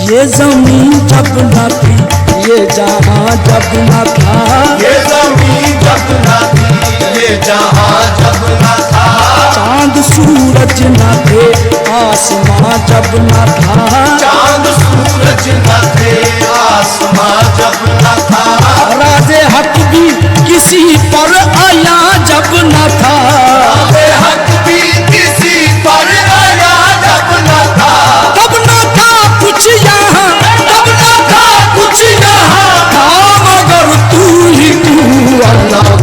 ये ज़मीन जब न थी, ये जहां जब न था, ये ज़मीन जब न थी, ये जहां जब न था, चांद सूरज न थे, आसमां जब न था, चांद सूरज न थे, आसमां जब न था, राज़े हक भी किसी पर आया जब न था, राज़े हक भी किसी पर आया जब न था, तब न था कुछ यहाँ, तब न था कुछ यहाँ, था मगर तू ही तू अल्लाह।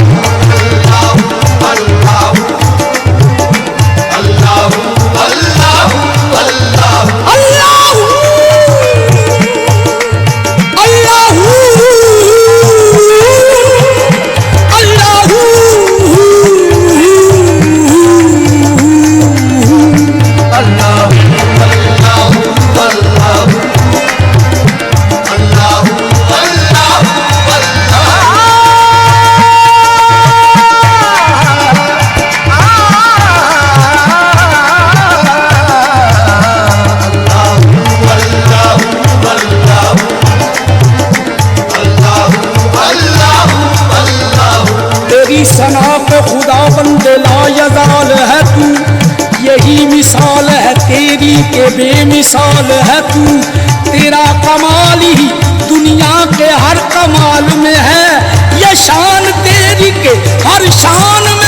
सना को खुदा बंदे लायज़ाल है तू, यही मिसाल है तेरी के बेमिसाल है तू, तेरा कमाल ही दुनिया के हर कमाल में है, ये शान तेरी के हर शान में